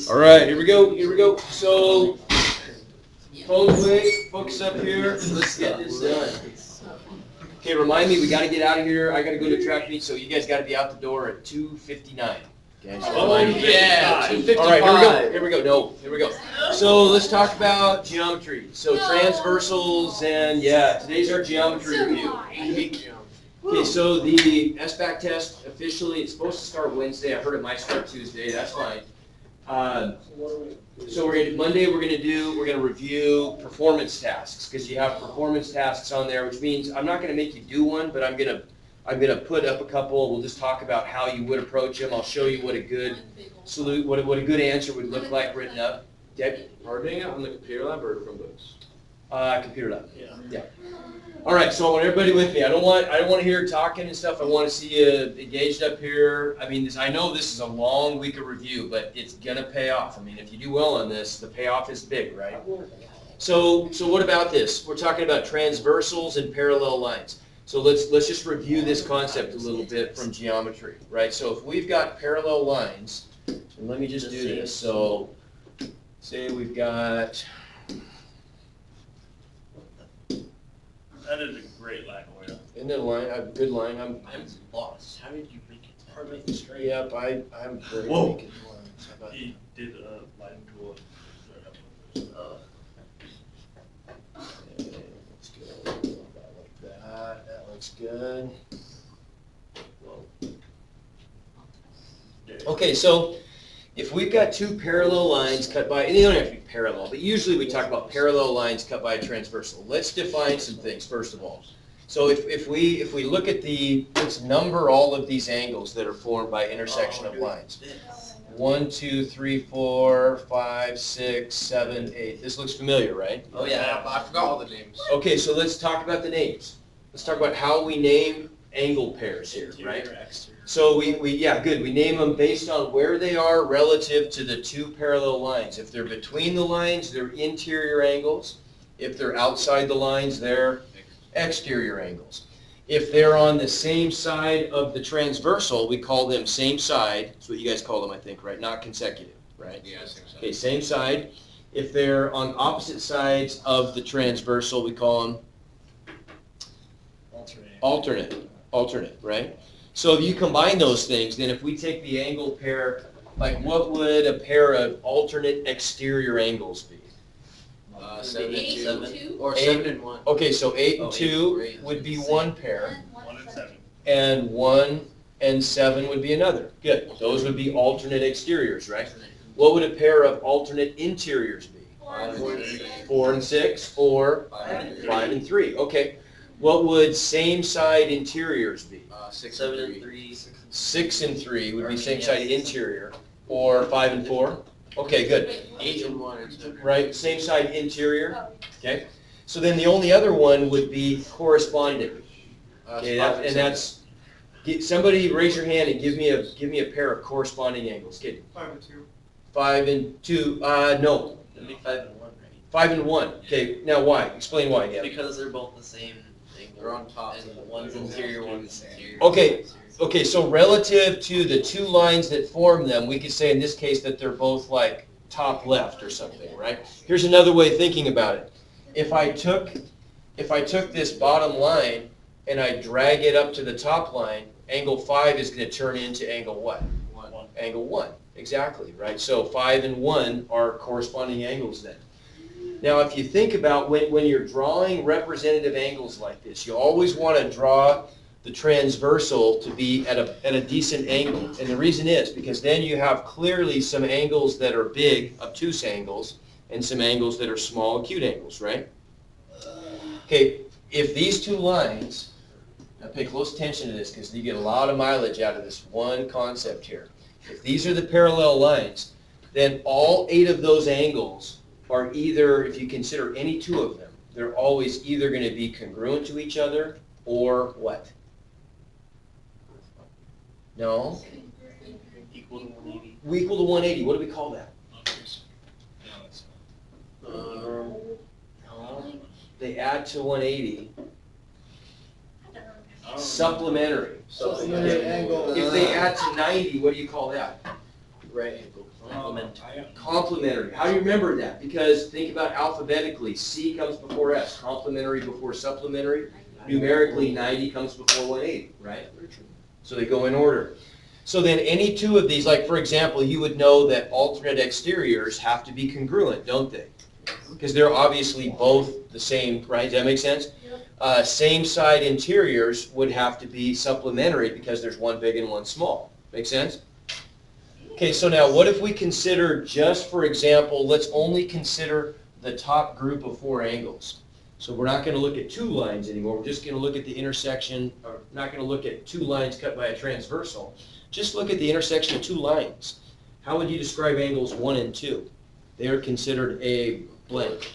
All right, here we go. Here we go. So, phones away, focus up here. Let's get this done. Okay, remind me, we got to get out of here. I got to go to a track meet, so you guys got to be out the door at 2:59. Okay, so yeah, 2:55. All right, here we go. Here we go. No, here we go. So let's talk about geometry. So transversals and yeah, today's our geometry review. Okay, so the SBAC test officially, it's supposed to start Wednesday. I heard it might start Tuesday. That's fine. So Monday we're gonna review performance tasks because you have performance tasks on there, which means I'm not gonna make you do one, but I'm gonna put up a couple. We'll just talk about how you would approach them. I'll show you what a good what a good answer would look like written up. Deb? Are we doing it on the computer lab or from books? Computer lab. Yeah. All right, so I want everybody with me. I don't want to hear talking and stuff. I want to see you engaged up here. I mean, I know this is a long week of review, but it's gonna pay off. I mean, if you do well on this, the payoff is big, right? So what about this? We're talking about transversals and parallel lines. So let's just review this concept a little bit from geometry, right? So if we've got parallel lines, and let me just do this. So say we've got. That is a great line, Oya. Isn't it a line? A good line. I'm lost. How did you make it? Hard to make it straight. Yep, I'm very Whoa. weak at lines. How about He did a line tool. Okay, let's go. Like that. That looks good. Okay, so if we've got two parallel lines cut by, and they don't have to be parallel, but usually we talk about parallel lines cut by a transversal. Let's define some things first of all. So if we look at let's number all of these angles that are formed by intersection of lines. 1, 2, 3, 4, 5, 6, 7, 8. This looks familiar, right? Oh yeah, I forgot all the names. Okay, so let's talk about the names. Let's talk about how we name angle pairs here, right? So we name them based on where they are relative to the two parallel lines. If they're between the lines, they're interior angles. If they're outside the lines, they're exterior angles. If they're on the same side of the transversal, we call them same side. That's what you guys call them, I think, right? Not consecutive, right? Yeah, same side. Okay, same side. If they're on opposite sides of the transversal, we call them alternate, right? So if you combine those things, then if we take the angle pair, like what would a pair of alternate exterior angles be? 7 and 2. Or 8, 7 and 1. Okay, so 8 and 2 8 would be one pair, 1 and 7. and 1 and 7 would be another. Good. Those would be alternate exteriors, right? What would a pair of alternate interiors be? 4 and 6, or 5 and 3. Okay. What would same side interiors be? 6 7 and and 3. 6 and 3 would be same side interior, or 5 and 4. Okay, good. 8 and 1 and 7. Right, same side interior. Okay. So then the only other one would be corresponding. Okay, somebody raise your hand and give me a pair of corresponding angles. Kid. 5 and 2. 5 and 2. No. It'd be 5 and 1, right? 5 and 1. Okay. Now why? Explain why, Gavin. Because they're both the same thing. They're on top. And one's interior, one's exterior. Okay. Okay, so relative to the two lines that form them, we could say in this case that they're both like top left or something, right? Here's another way of thinking about it. If I took this bottom line and I drag it up to the top line, angle 5 is going to turn into angle what? 1. Angle 1, exactly, right? So 5 and 1 are corresponding angles then. Now, if you think about when you're drawing representative angles like this, you always want to draw the transversal to be at a decent angle. And the reason is because then you have clearly some angles that are big, obtuse angles, and some angles that are small, acute angles, right? Okay, if these two lines, now pay close attention to this because you get a lot of mileage out of this one concept here. If these are the parallel lines, then all 8 of those angles are either, if you consider any 2 of them, they're always either going to be congruent to each other or what? No? Equal to 180. Equal to 180. What do we call that? No. They add to 180. Supplementary. Supplementary angle. If they add to 90, what do you call that? Right angle. Complementary. How do you remember that? Because think about alphabetically. C comes before S. Complementary before supplementary. Numerically, 90 comes before 180, right? So they go in order. So then any two of these, like for example, you would know that alternate exteriors have to be congruent, don't they? Because they're obviously both the same, right? Does that make sense? Same side interiors would have to be supplementary because there's one big and one small. Make sense? Okay, so now what if we consider, just for example, let's only consider the top group of 4 angles. So we're not going to look at 2 lines anymore. We're just going to look at the intersection, or not going to look at 2 lines cut by a transversal. Just look at the intersection of 2 lines. How would you describe angles 1 and 2? They are considered a blank.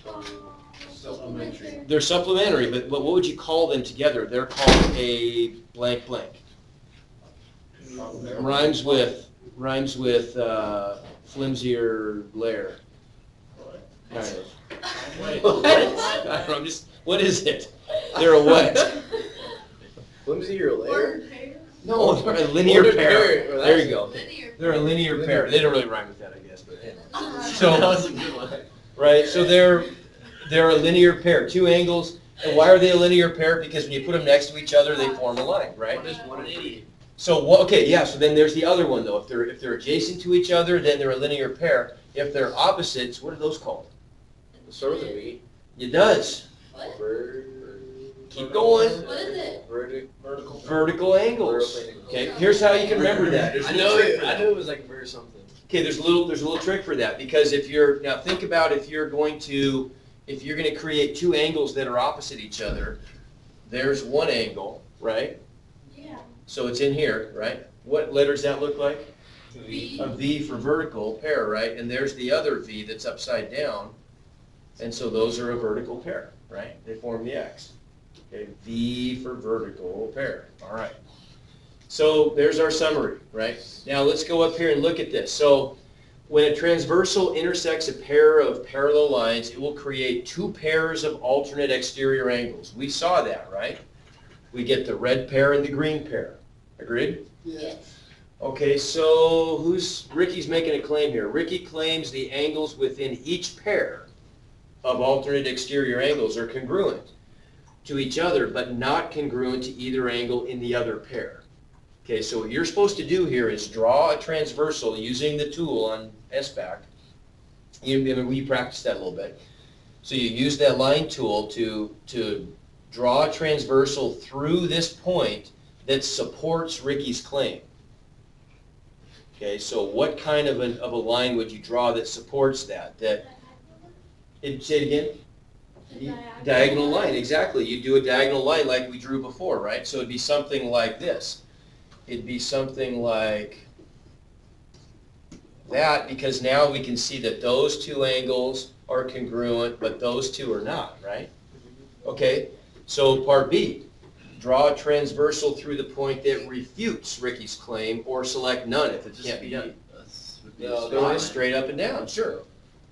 Supplementary. They're supplementary, but what would you call them together? They're called a blank blank. Rhymes with flimsier layer. Kind of. What is it? They're a what? Flimsy or layer? No, they're a linear Ordered pair. pair. There you go. They're a linear pair. They don't really rhyme with that, I guess, but anyway. So, was a good one. right, so they're a linear pair, 2 angles. And why are they a linear pair? Because when you put them next to each other, they form a line, right? What is 180? So, okay, yeah, so then there's the other one, though. If they're adjacent to each other, then they're a linear pair. If they're opposites, what are those called? Start with a V. It does. What? Keep going. What is it? Vertical angles. Okay, here's how you can remember that. There's a I little know trick it. for I that. knew it was like ver something. Okay, there's a little trick for that, because now think about if you're going to create 2 angles that are opposite each other. There's one angle, right? Yeah. So it's in here, right? What letter does that look like? V. A V for vertical pair, right? And there's the other V that's upside down. And so those are a vertical pair, right? They form the X. Okay, V for vertical pair. All right. So there's our summary, right? Now let's go up here and look at this. So when a transversal intersects a pair of parallel lines, it will create 2 pairs of alternate exterior angles. We saw that, right? We get the red pair and the green pair. Agreed? Yes. Okay, so Ricky's making a claim here. Ricky claims the angles within each pair of alternate exterior angles are congruent to each other, but not congruent to either angle in the other pair. Okay, so what you're supposed to do here is draw a transversal using the tool on SBAC. We practiced that a little bit. So you use that line tool to draw a transversal through this point that supports Ricky's claim. Okay, so what kind of a line would you draw that supports that? Say it again? Diagonal line, exactly. You do a diagonal line like we drew before, right? So it'd be something like this. It'd be something like that, because now we can see that those 2 angles are congruent, but those 2 are not, right? Okay, so part B. Draw a transversal through the point that refutes Ricky's claim, or select none if it can't be done. No, Go straight up and down, sure.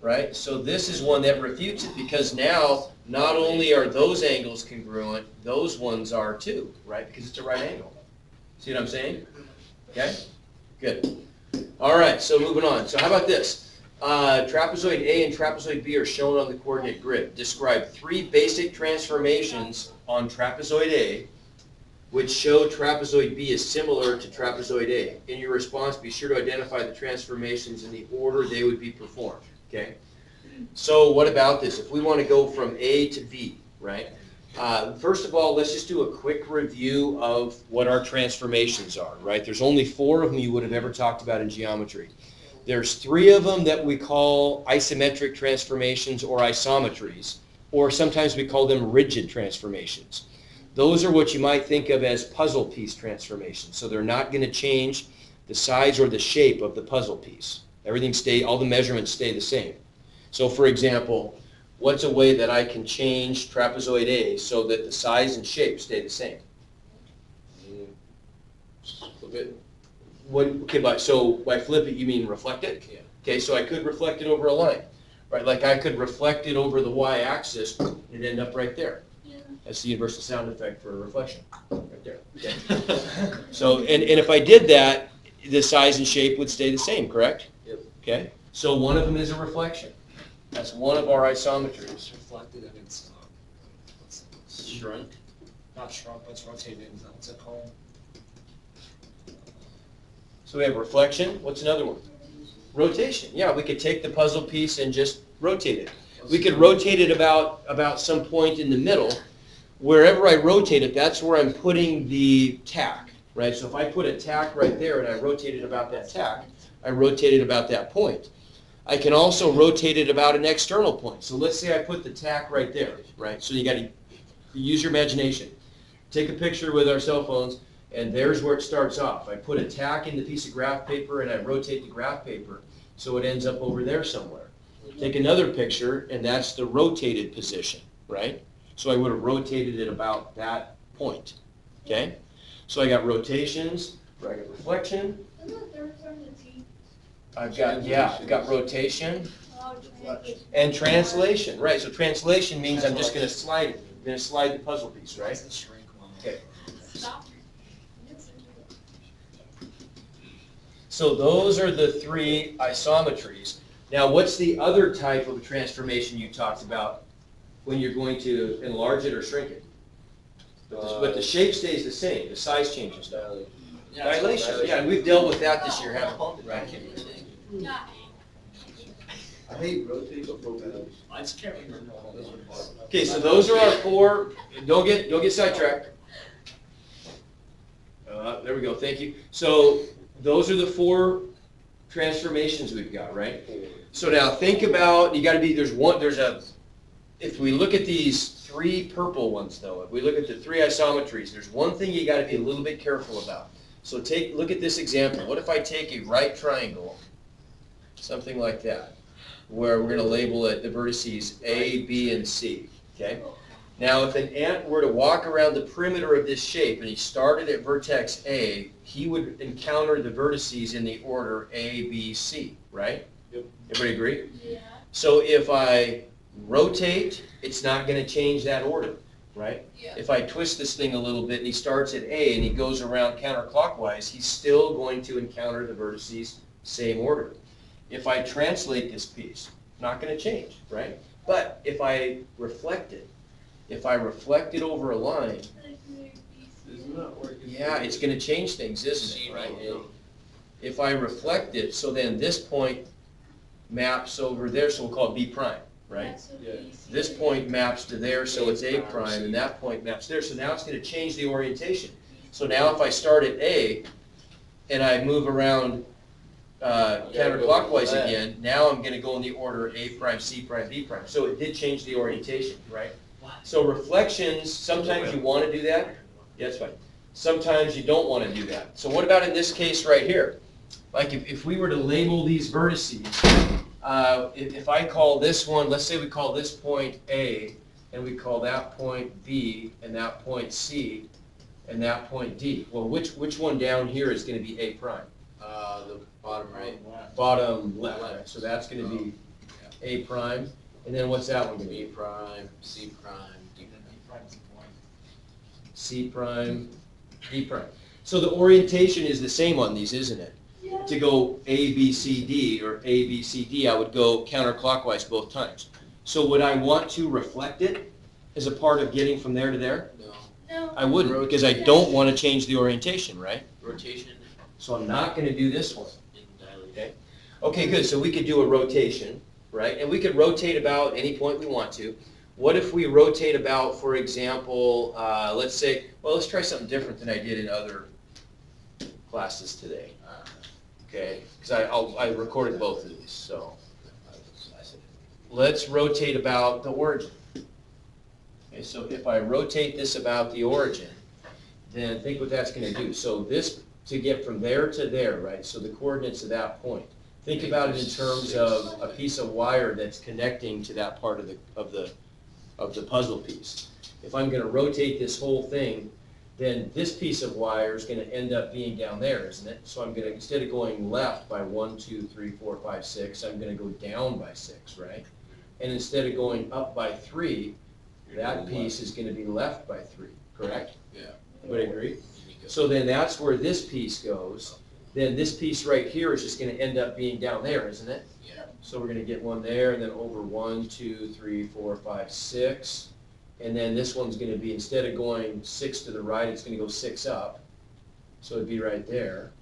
Right? So this is one that refutes it, because now not only are those angles congruent, those ones are too, right? Because it's a right angle. See what I'm saying? Okay? Good. All right, so moving on. So how about this? Trapezoid A and trapezoid B are shown on the coordinate grid. Describe 3 basic transformations on trapezoid A which show trapezoid B is similar to trapezoid A. In your response, be sure to identify the transformations in the order they would be performed. Okay? So what about this? If we want to go from A to B, right? First of all, let's just do a quick review of what our transformations are, right? There's only 4 of them you would have ever talked about in geometry. There's 3 of them that we call isometric transformations or isometries, or sometimes we call them rigid transformations. Those are what you might think of as puzzle piece transformations. So they're not going to change the size or the shape of the puzzle piece. All the measurements stay the same. So for example, what's a way that I can change trapezoid A so that the size and shape stay the same? Flip it. So by flip it, you mean reflect it? Yeah. Okay, so I could reflect it over a line, right? Like I could reflect it over the y-axis and end up right there. Yeah. That's the universal sound effect for a reflection, right there. Okay. So, and if I did that, the size and shape would stay the same, correct? Okay, so one of them is a reflection. That's one of our isometries. It's reflected and it's, Shrunk. not shrunk, but it's rotated. What's it called? So we have reflection. What's another one? Rotation. Yeah, we could take the puzzle piece and just rotate it. We could rotate it about some point in the middle. Wherever I rotate it, that's where I'm putting the tack, right? So if I put a tack right there and I rotate it about that tack, I rotate it about that point. I can also rotate it about an external point. So let's say I put the tack right there, right? So you got to use your imagination. Take a picture with our cell phones, and there's where it starts off. I put a tack in the piece of graph paper and I rotate the graph paper so it ends up over there somewhere. Take another picture, and that's the rotated position, right? So I would have rotated it about that point, okay? So I got rotations, I got reflection. I've got rotation and translation, right? So translation means I'm just going to slide it. I'm going to slide the puzzle piece, right? That's the shrink one. Okay. So those are the three isometries. Now, what's the other type of transformation you talked about when you're going to enlarge it or shrink it? But the shape stays the same, the size changes though. Dilation, yeah, and we've dealt with that this year, haven't we? Right. I hate rotate, but rotate. I just can't remember. Okay, so those are our four, don't get sidetracked. There we go, thank you. So those are the four transformations we've got, right? So now think about, if we look at these three purple ones though, if we look at the three isometries, there's one thing you gotta be a little bit careful about. So look at this example. What if I take a right triangle, something like that, where we're gonna label it the vertices A, B, and C, okay? Now if an ant were to walk around the perimeter of this shape and he started at vertex A, he would encounter the vertices in the order A, B, C, right? Yep. Everybody agree? Yeah. So if I rotate, it's not going to change that order, right? Yeah. If I twist this thing a little bit and he starts at A and he goes around counterclockwise, he's still going to encounter the vertices same order. If I translate this piece, not going to change, right? But if I reflect it over a line, Isn't that working? yeah, it's going to change things, isn't it, right? If I reflect it, so then this point maps over there, so we'll call it B prime, right? Yeah. This point maps to there, so it's A prime, and that point maps there, so now it's going to change the orientation. So now if I start at A, and I move around counterclockwise again, now I'm going to go in the order A prime, C prime, B prime. So it did change the orientation, right? So reflections, sometimes you want to do that. Yeah, that's fine. Sometimes you don't want to do that. So what about in this case right here? Like if we were to label these vertices, if I call this one, let's say we call this point A, and we call that point B, and that point C, and that point D. Well, which one down here is going to be A prime? The bottom right. Bottom left, right? So that's going to be A prime. And then what's that one going to B be? prime, C prime, D prime. C prime, D prime. So the orientation is the same on these, isn't it? To go A, B, C, D, or A, B, C, D, I would go counterclockwise both times. So would I want to reflect it as a part of getting from there to there? No. I wouldn't, because I don't want to change the orientation, right? Rotation So I'm not going to do this one. and dilation. Okay. Okay, good. So we could do a rotation, right? And we could rotate about any point we want to. What if we rotate about, for example, let's say, well, let's try something different than I did in other classes today. Okay, because I recorded both of these, so. Let's rotate about the origin. Okay, so if I rotate this about the origin, then think what that's going to do. So this, to get from there to there, right, so the coordinates of that point. Think about it in terms of a piece of wire that's connecting to that part of the puzzle piece. If I'm going to rotate this whole thing, then this piece of wire is going to end up being down there, isn't it? So I'm going to, instead of going left by 1, 2, 3, 4, 5, 6, I'm going to go down by 6, right? And instead of going up by 3, that piece is going to be left by 3, correct? Yeah. Everybody agree? So then that's where this piece goes. then this piece right here is just gonna end up being down there, isn't it? Yeah. So we're gonna get one there, and then over 1, 2, 3, 4, 5, 6. And then this one's gonna be, instead of going 6 to the right, it's gonna go 6 up. So it'd be right there,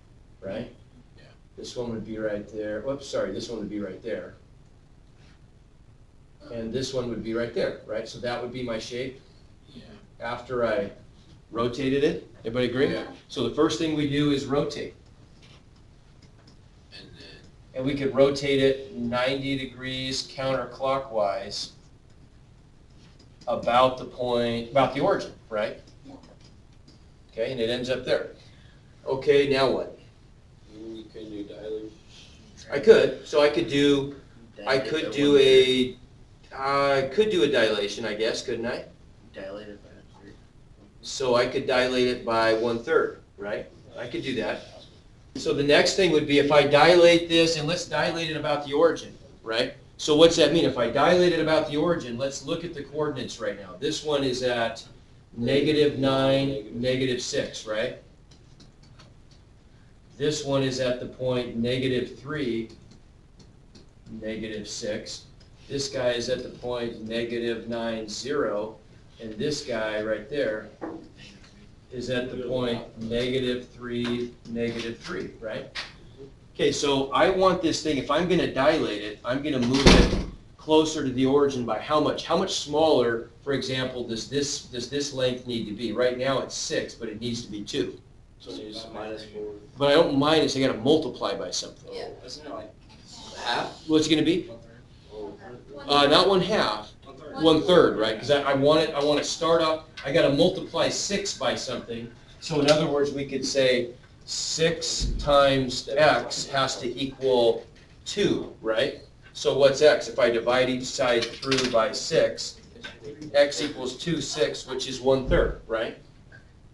right? Yeah. This one would be right there. Whoops, sorry, this one would be right there. And this one would be right there, right? So that would be my shape Yeah. after I rotated it. Everybody agree? Yeah. So the first thing we do is rotate. And then, And we could rotate it 90 degrees counterclockwise about the point, about the origin, right? Yeah. Okay, and it ends up there. Okay, now what? you can do dilation. I could, so I could do a dilation, I guess, couldn't I? Dilate it by a third. So I could dilate it by 1/3, right? I could do that. So the next thing would be if I dilate this, and let's dilate it about the origin, right? So what's that mean? If I dilate it about the origin, let's look at the coordinates right now. This one is at -9, -6, right? This one is at the point -3, -6. This guy is at the point -9, 0. And this guy right there is at the point -3, -3, right? Okay, so I want this thing, if I'm gonna dilate it, I'm gonna move it closer to the origin by how much? How much smaller, for example, does this length need to be? Right now it's 6, but it needs to be 2. So you just -4. But I don't minus, I gotta multiply by something. Yeah. Isn't it like Half? What's it gonna be? 1/3? Not 1/2, 1/3, right? Because I want to start off, I gotta multiply 6 by something. So in other words, we could say 6 times x has to equal 2, right? So what's x? If I divide each side through by 6, x equals 2/6, which is 1/3, right?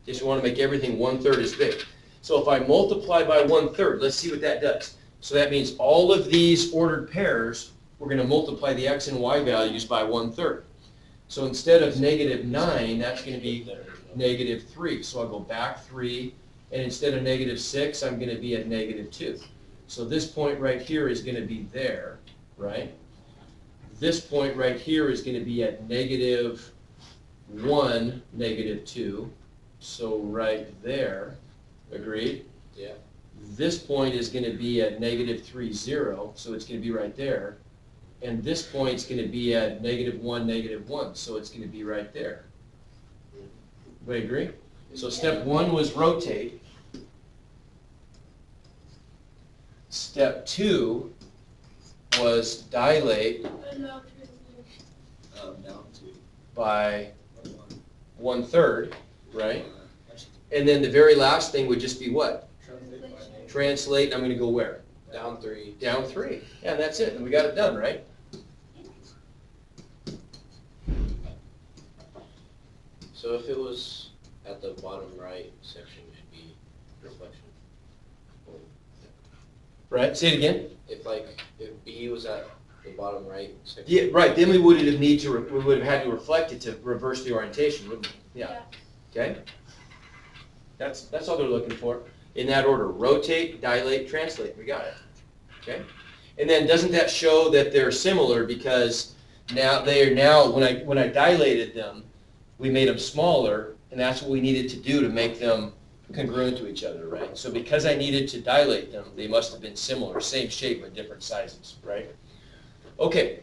Just want to make everything 1/3 as big. So if I multiply by 1/3, let's see what that does. So that means all of these ordered pairs, we're going to multiply the x and y values by 1/3. So instead of -9, that's going to be -3. So I'll go back 3, and instead of -6, I'm going to be at -2. So this point right here is going to be there, right? This point right here is going to be at -1, -2. So right there, agreed? Yeah. This point is going to be at -3, 0, so it's going to be right there. And this point's going to be at -1, -1, so it's going to be right there. Everybody agree? So step 1 was rotate. Step 2 was dilate Down to by 1. 1/3, right? And then the very last thing would just be what? Translate, and I'm going to go where? Down 3. Down 3. Yeah, that's it, and we got it done, right? So if it was at the bottom right section, it'd be reflection. Right, say it again. If B was at the bottom right section. Yeah, right, then we would have we would have had to reflect it to reverse the orientation, wouldn't we? Yeah. Okay? That's all they're looking for. In that order, rotate, dilate, translate. We got it. Okay? And then doesn't that show that they're similar because when I dilated them, we made them smaller, and that's what we needed to do to make them congruent to each other, right? So because I needed to dilate them, they must have been similar, same shape but different sizes, right? Okay,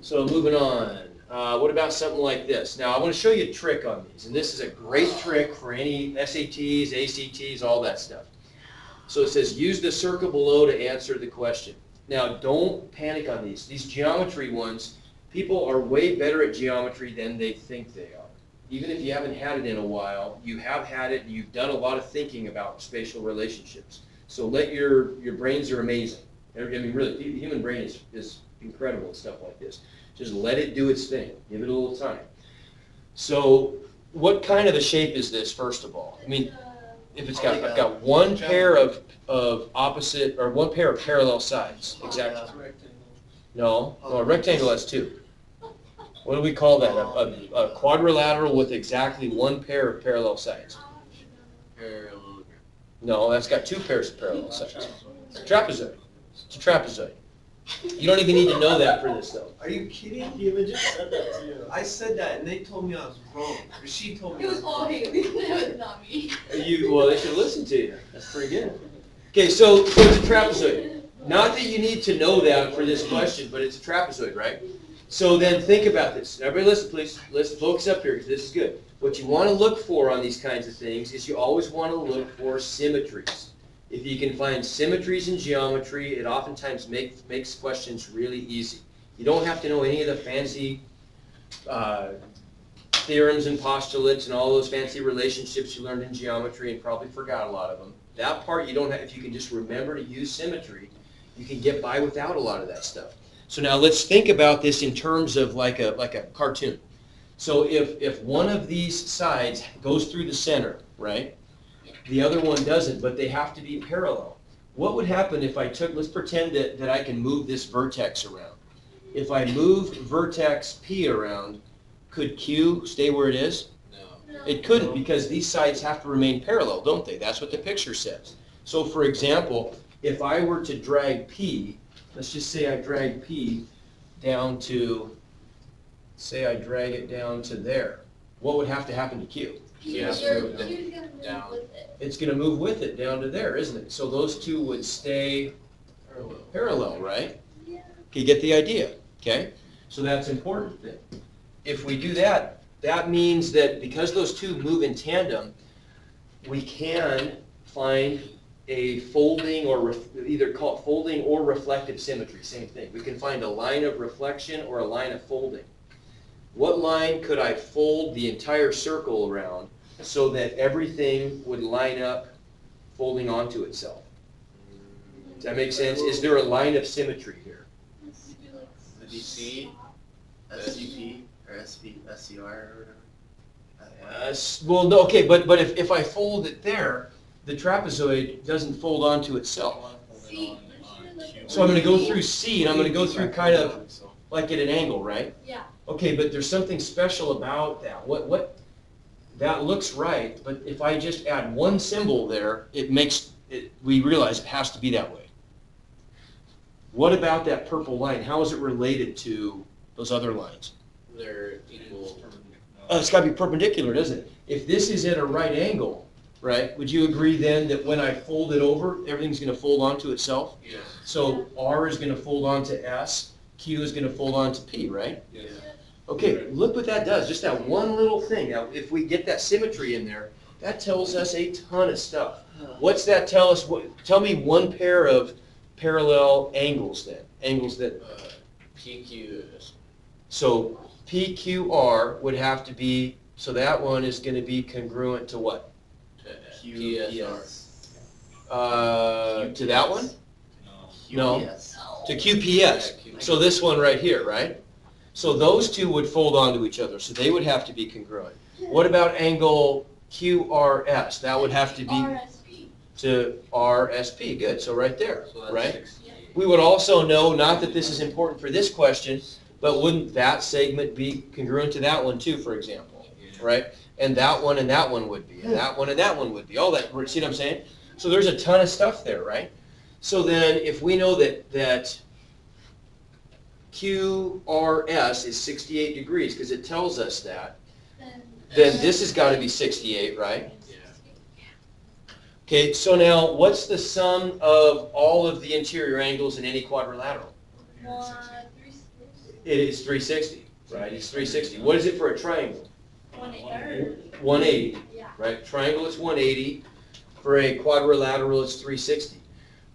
so moving on. What about something like this? Now I want to show you a trick on these, and this is a great trick for any SATs, ACTs, all that stuff. So it says, use the circle below to answer the question. Now don't panic on these. These geometry ones, people are way better at geometry than they think they are. Even if you haven't had it in a while, you have had it and you've done a lot of thinking about spatial relationships. So let your brains are amazing. I mean, really, the human brain is incredible at stuff like this. Just let it do its thing. Give it a little time. So what kind of a shape is this, first of all? I mean, if it's got, I've got one pair of opposite, or one pair of parallel sides. Exactly. No, a rectangle has 2. What do we call that? A quadrilateral with exactly one pair of parallel sides. Parallelogram. No, that's got 2 pairs of parallel sides. Trapezoid. It's a trapezoid. You don't even need to know that for this though. Are you kidding? You just said that too. I said that and they told me I was wrong. Or she told me It I was was all wrong. Haley, it was not me. Well, they should listen to you. That's pretty good. Okay, so it's a trapezoid. Not that you need to know that for this question, but it's a trapezoid, right? So then think about this. Everybody listen, please. Let's focus up here because this is good. What you want to look for on these kinds of things is you always want to look for symmetries. If you can find symmetries in geometry, it oftentimes makes questions really easy. You don't have to know any of the fancy theorems and postulates and all those fancy relationships you learned in geometry and probably forgot a lot of them. That part you don't have. If you can just remember to use symmetry, you can get by without a lot of that stuff. So now let's think about this in terms of like a cartoon. So if one of these sides goes through the center, right? The other one doesn't, but they have to be parallel. What would happen if I took, let's pretend that I can move this vertex around. If I move vertex P around, could Q stay where it is? No. It couldn't because these sides have to remain parallel, don't they? That's what the picture says. So for example, if I were to drag P, let's just say I drag P down to, say I drag it down to there. What would have to happen to Q? Yes, You're move gonna down. move with it. It's going to move with it down to there, isn't it? So those two would stay parallel, right? Yeah. You get the idea, okay? So that's important. If we do that, that means that because those two move in tandem, we can find a folding or either call it folding or reflective symmetry, same thing. We can find a line of reflection or a line of folding. What line could I fold the entire circle around so that everything would line up folding onto itself? Does that make sense? Is there a line of symmetry here? Let's do like Would you see SCP or SCR or whatever? Well, no, okay, but if I fold it there, the trapezoid doesn't fold onto itself. C. Let's do like So I'm going to go through C, and I'm going to go through kind of like at an angle, right? Yeah. Okay, but there's something special about that. What that looks right, but if I just add one symbol there, it makes it. We realize it has to be that way. What about that purple line? How is it related to those other lines? They're equal. It's got to be perpendicular, doesn't it? If this is at a right angle, right, would you agree then that when I fold it over, everything's going to fold onto itself? Yes. So R is going to fold onto S, Q is going to fold onto P, right? Yes. Okay, look what that does, just that one little thing. Now, if we get that symmetry in there, that tells us a ton of stuff. What's that tell us? Tell me one pair of parallel angles then. Angles that, PQ is so PQR would have to be, so that one is going to be congruent to what? PSR. To that one? No. Yes. To QPS. So this one right here, right? So those two would fold onto each other, so they would have to be congruent. What about angle QRS? That would have to be RSP. to RSP. Good, so right there, So that's right? 60. We would also know, not that this is important for this question, but wouldn't that segment be congruent to that one too, for example, right? And that one would be, and that one and that one would be, all that, see what I'm saying? So there's a ton of stuff there, right? So then if we know that QRS is 68 degrees, because it tells us that, then this has got to be 68, right? Yeah. Okay, so now what's the sum of all of the interior angles in any quadrilateral? 360. It is 360, right? It's 360. What is it for a triangle? 180. 180, Yeah. right? Triangle is 180. For a quadrilateral, it's 360.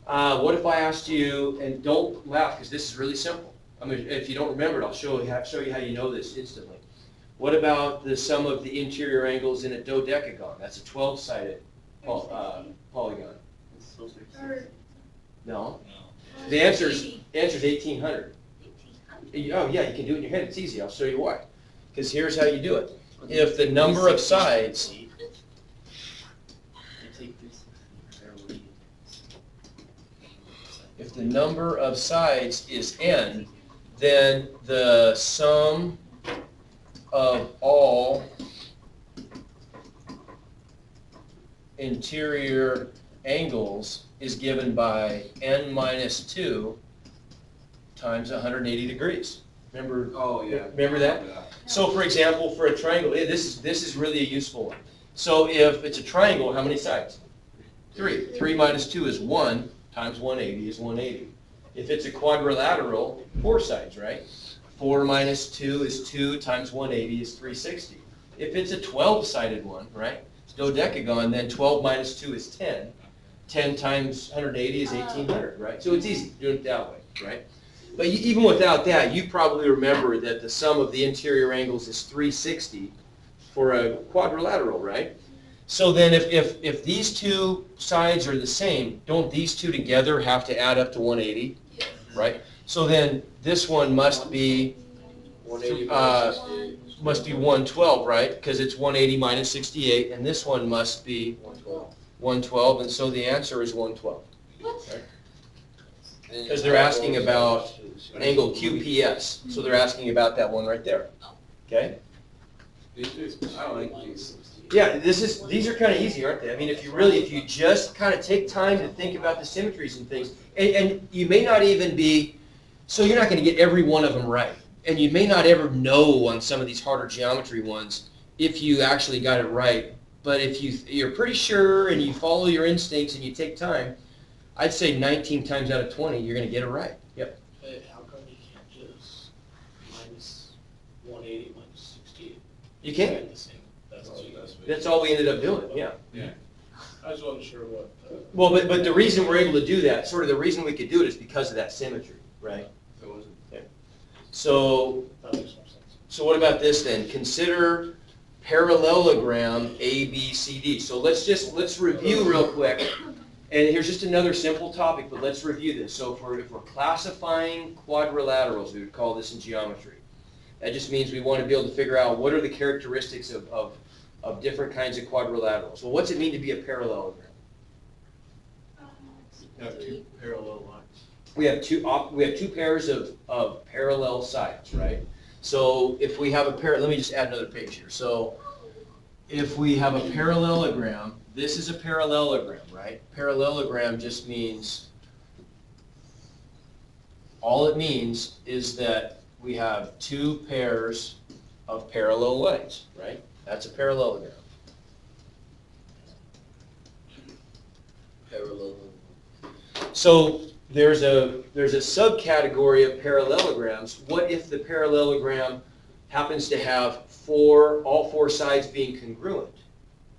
What if I asked you, and don't laugh because this is really simple. I mean, if you don't remember it, I'll show you how you know this instantly. What about the sum of the interior angles in a dodecagon? That's a 12-sided polygon. Or No. The answer is 1,800. Oh yeah, you can do it in your head. It's easy. I'll show you why. Because here's how you do it. If the number of sides, if the number of sides is n, then the sum of all interior angles is given by n minus 2 times 180 degrees. Remember? Oh, yeah. Remember that? So for example, for a triangle, this is really a useful one. So if it's a triangle, how many sides? 3. 3 minus 2 is 1 times 180 is 180. If it's a quadrilateral, 4 sides, right? 4 minus 2 is 2 times 180 is 360. If it's a 12-sided one, right? It's dodecagon, then 12 minus 2 is 10. 10 times 180 is 1800, right? So it's easy doing it that way, right? But even without that, you probably remember that the sum of the interior angles is 360 for a quadrilateral, right? So then if these two sides are the same, don't these two together have to add up to 180, right? So then this one must be 180 must be 112, right? Because it's 180 minus 68, and this one must be 112. 112, and so the answer is 112. Because they're asking about angle QPS, so they're asking about that one right there. Okay? I like these. Yeah, these are kind of easy, aren't they? I mean, if you just kind of take time to think about the symmetries and things, and you may not even be, so you're not going to get every one of them right, and you may not ever know on some of these harder geometry ones if you actually got it right. But if you're pretty sure and you follow your instincts and you take time, I'd say 19 times out of 20 you're going to get it right. Yep. Hey, how come you can't just minus 180 minus 68? You can. The same. That's all you guys. That's all we ended up doing. Yeah. I just wasn't sure what. Well, but the reason we're able to do that, sort of the reason we could do it is because of that symmetry, right? So That makes more sense. So what about this then? Consider parallelogram ABCD. So let's review real quick. And here's just another simple topic, but let's review this. So if we're classifying quadrilaterals, we would call this in geometry. That just means we want to be able to figure out what are the characteristics of different kinds of quadrilaterals. Well, what's it mean to be a parallelogram? You have two parallel lines. We have two pairs of parallel sides, right? So if we have let me just add another page here. So if we have a parallelogram, this is a parallelogram, right? Parallelogram just means, all it means is that we have two pairs of parallel lines, right? That's a parallelogram. Parallelogram. So there's a subcategory of parallelograms. What if the parallelogram happens to have all four sides being congruent,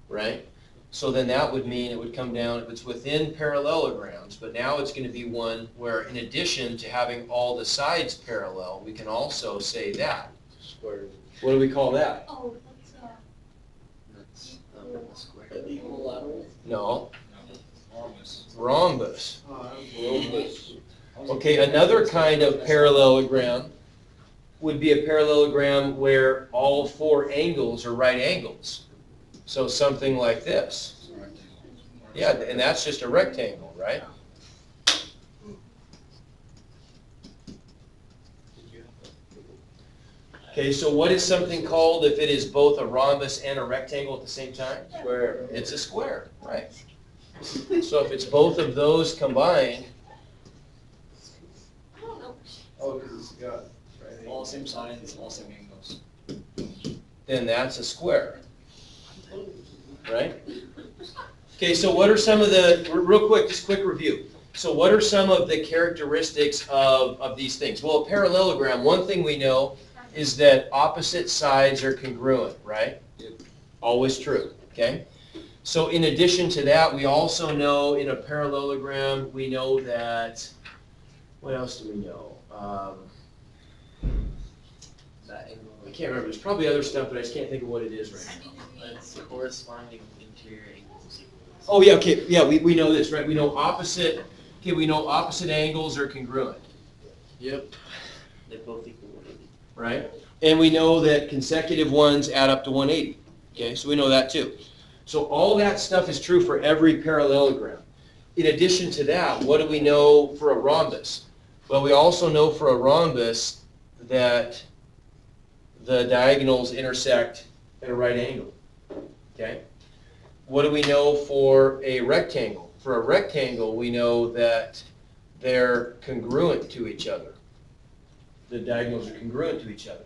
right? So then that would mean it would come down, if it's within parallelograms, but now it's going to be one where in addition to having all the sides parallel, we can also say that. Square. What do we call that? Oh, That's square. Equilateral. No, Rhombus. rhombus. Rhombus. Okay, another kind of parallelogram would be a parallelogram where all four angles are right angles. So something like this. Yeah, and that's just a rectangle, right? Okay, so what is something called if it is both a rhombus and a rectangle at the same time? Square. It's a square, right? So if it's both of those combined, I don't know. Oh, because it's got, right? All same sides, all same angles. then that's a square, right? Okay, so what are some of the, real quick, just quick review. So what are some of the characteristics of these things? Well, a parallelogram, one thing we know is that opposite sides are congruent, right? Yep. Always true, okay? So in addition to that, we also know in a parallelogram, we know that, what else do we know? That angle. I can't remember, there's probably other stuff, but I just can't think of what it is right now. It's corresponding interior angles equals. Oh, yeah, okay, yeah, we know this, right? We know opposite angles are congruent. Yep. They both equal 180. Right? And we know that consecutive ones add up to 180. Okay, so we know that too. So all that stuff is true for every parallelogram. In addition to that, what do we know for a rhombus? Well, we also know for a rhombus that the diagonals intersect at a right angle. Okay? What do we know for a rectangle? for a rectangle, we know that they're congruent to each other. The diagonals are congruent to each other,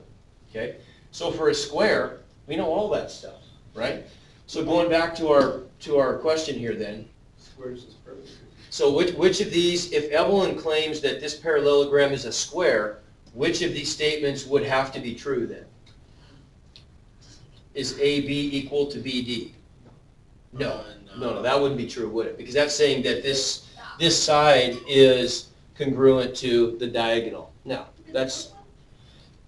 okay? So for a square, we know all that stuff, right? So going back to our question here then, Squares is perfect. so which of these, if Evelyn claims that this parallelogram is a square, which of these statements would have to be true then? Is AB equal to BD? No, no, that wouldn't be true, would it? Because that's saying that this side is congruent to the diagonal. No, that's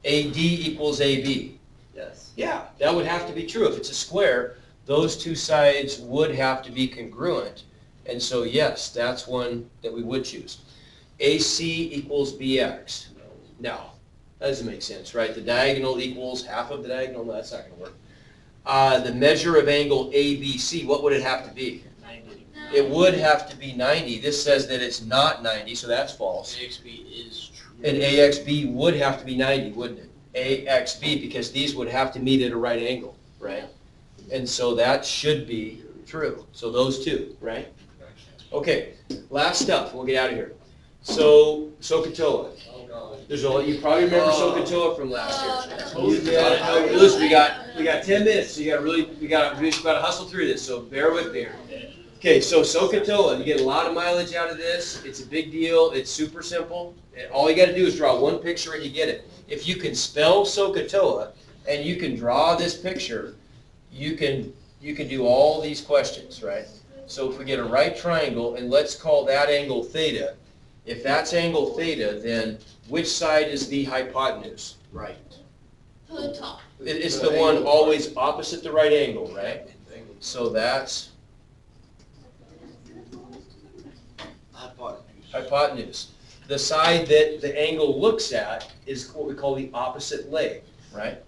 AD equals AB. Yes. Yeah, that would have to be true. If it's a square, those two sides would have to be congruent. And so yes, that's one that we would choose. AC equals BX. No, that doesn't make sense, right? The diagonal equals half of the diagonal. No, that's not going to work. The measure of angle ABC, what would it have to be? 90. It would have to be 90. This says that it's not 90, so that's false. AXB is true. And AXB would have to be 90, wouldn't it? AXB, because these would have to meet at a right angle, right? And so that should be true. So those two, right? Okay, last stuff. We'll get out of here. So SOHCAHTOA. There's you probably remember SOHCAHTOA from last year. Listen, we got 10 minutes, so we got to hustle through this. So bear with me here. Okay, so SOHCAHTOA, you get a lot of mileage out of this. It's a big deal. It's super simple. All you got to do is draw one picture and you get it. If you can spell SOHCAHTOA and you can draw this picture, you can do all these questions, right? So if we get a right triangle, and let's call that angle theta. If that's angle theta, then which side is the hypotenuse? Right. To the top. It's the one always opposite the right angle, right? So that's hypotenuse. The side that the angle looks at is what we call the opposite leg, right?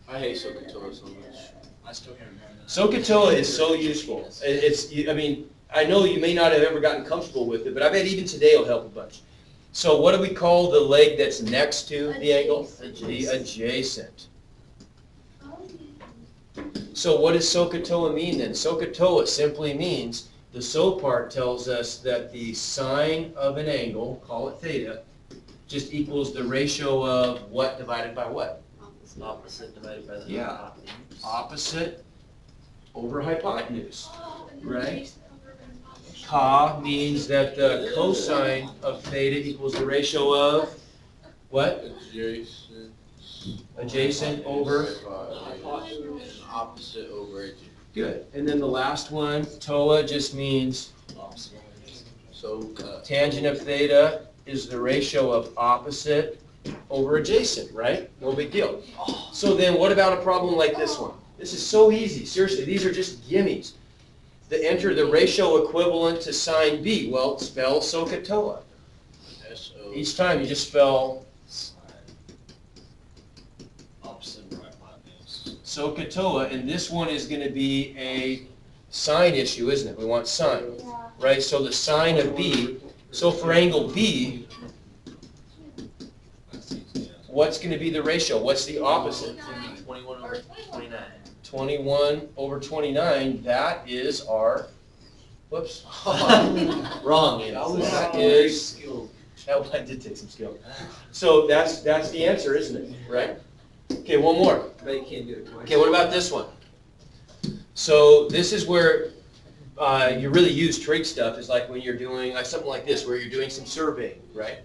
I hate SOHCAHTOA so much. I still can't remember that. SOHCAHTOA is so useful. I mean, I know you may not have ever gotten comfortable with it, but I bet even today it'll help a bunch. So what do we call the leg that's next to the angle? The adjacent. So what does SOHCAHTOA mean then? SOHCAHTOA simply means the SO part tells us that the sine of an angle, call it theta, just equals the ratio of what divided by what? Opposite divided by the Yeah. hypotenuse. Opposite over hypotenuse, right? Ka means that the cosine of theta equals the ratio of what? Adjacent. Adjacent over. And opposite over adjacent. Good. And then the last one, TOA, just means So, tangent of theta is the ratio of opposite over adjacent, right? No big deal. So then what about a problem like this one? This is so easy. Seriously, these are just gimmies. Enter the ratio equivalent to sine B. Well, spell SOHCAHTOA. SO. Each time you just spell Opposite hypotenuse. SOHCAHTOA, and this one is going to be a sine issue, isn't it? We want sine, right? So the sine of B, so for angle B, what's going to be the ratio? What's the opposite? 21 over 29. 21 over 29, that is our, whoops. Wrong. That is, I did take some skill. So that's the answer, isn't it? Right? Okay, one more. But you can't do it twice. Okay, what about this one? So this is where you really use trig stuff, is like when you're doing something like this, where you're doing some surveying, right?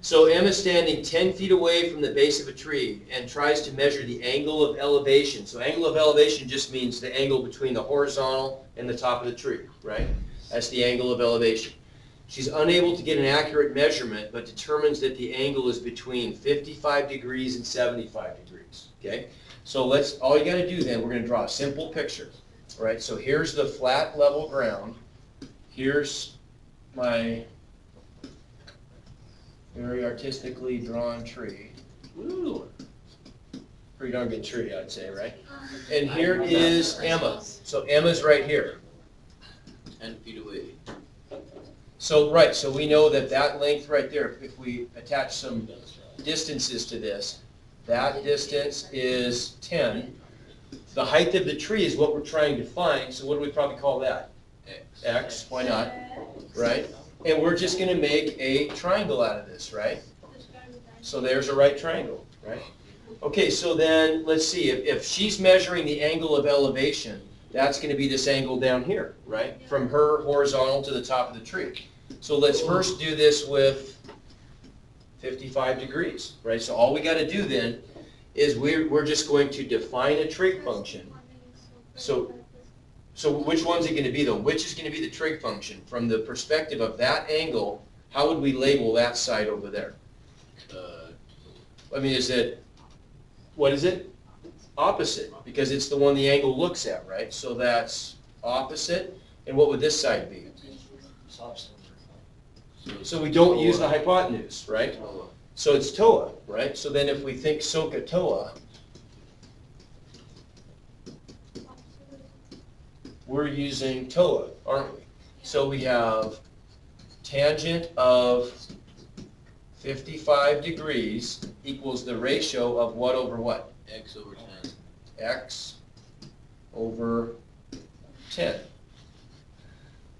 So M is standing 10 feet away from the base of a tree and tries to measure the angle of elevation. So angle of elevation just means the angle between the horizontal and the top of the tree, right? That's the angle of elevation. She's unable to get an accurate measurement, but determines that the angle is between 55 degrees and 75 degrees, okay? So all you gotta do then, we're gonna draw a simple picture, all right? So here's the flat level ground. Here's my very artistically drawn tree. Ooh. Pretty darn good tree, I'd say, right? And here is Emma. So Emma's right here. 10 feet away. So, right, so we know that that length right there, if we attach some distances to this, that distance is 10. The height of the tree is what we're trying to find, so what do we probably call that? X. X, why not, right? And we're just gonna make a triangle out of this, right? So there's a right triangle, right? Okay, so then, let's see, if she's measuring the angle of elevation, that's gonna be this angle down here, right? From her horizontal to the top of the tree. So let's first do this with 55 degrees, right? So all we gotta do then is we're just going to define a trig function. So which one's it gonna be though? Which is gonna be the trig function? From the perspective of that angle, how would we label that side over there? I mean, is it, what is it? Opposite, because it's the one the angle looks at, right? So that's opposite, and what would this side be? So we don't use the hypotenuse, right? So it's TOA, right? So then if we think SOHCAHTOA, we're using TOA, aren't we? So we have tangent of 55 degrees equals the ratio of what over what? X over 10. X over 10.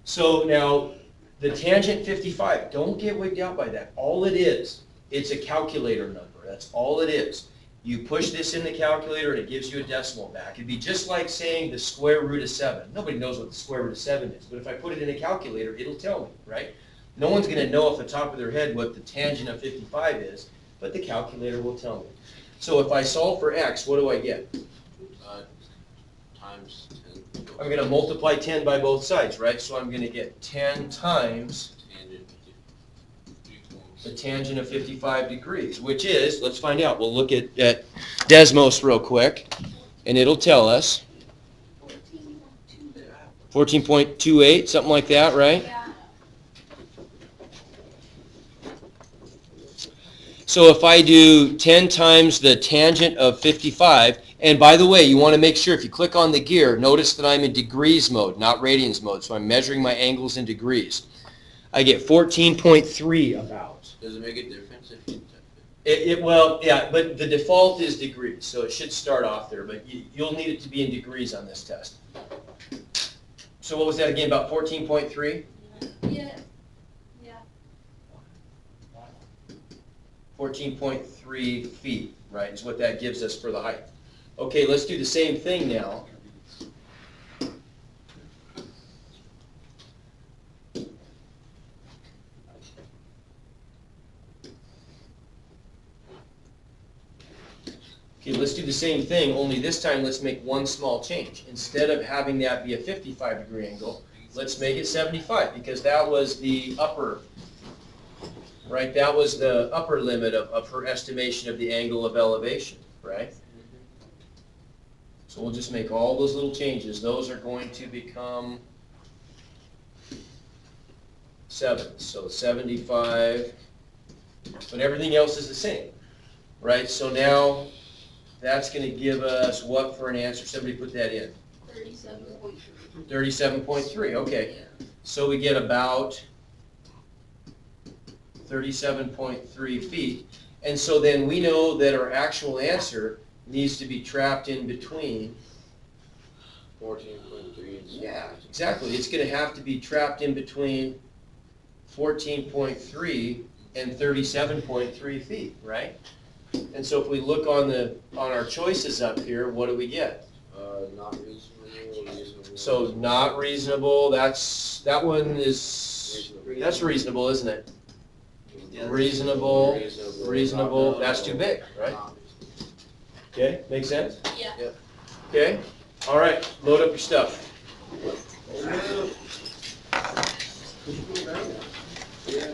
So now, the tangent 55, don't get wigged out by that. All it is, it's a calculator number. That's all it is. You push this in the calculator and it gives you a decimal back. It'd be just like saying the square root of 7. Nobody knows what the square root of 7 is, but if I put it in a calculator, it'll tell me, right? No one's going to know off the top of their head what the tangent of 55 is, but the calculator will tell me. So if I solve for x, what do I get? Times 10. I'm going to multiply 10 by both sides, right? So I'm going to get 10 times Tangent. the tangent of 55 degrees, which is, let's find out. We'll look at Desmos real quick, and it'll tell us 14.28, something like that, right? Yeah. So if I do 10 times the tangent of 55, and by the way, you want to make sure if you click on the gear, notice that I'm in degrees mode, not radians mode, so I'm measuring my angles in degrees. I get 14.3 about. Does it make a difference if you Well, yeah, but the default is degrees, so it should start off there, but you'll need it to be in degrees on this test. So what was that again, about 14.3? Yeah. 14.3 feet, right, is what that gives us for the height. Okay, let's do the same thing now. Okay, let's do the same thing, only this time let's make one small change. Instead of having that be a 55-degree angle, let's make it 75, because that was the upper, right? That was the upper limit of her estimation of the angle of elevation, right? So we'll just make all those little changes. Those are going to become 7. So 75, but everything else is the same, right? So now that's going to give us what for an answer? Somebody put that in. 37.3. 37.3, okay. So we get about 37.3 feet. And so then we know that our actual answer needs to be trapped in between. 14.3. Yeah, exactly. It's going to have to be trapped in between 14.3 and 37.3 feet, right? And so if we look on our choices up here, what do we get? Not reasonable, reasonable. So not reasonable, that one is, that's reasonable, isn't it? Reasonable, reasonable, that's too big, right? Okay, make sense? Yeah. Okay, all right, load up your stuff. Yeah.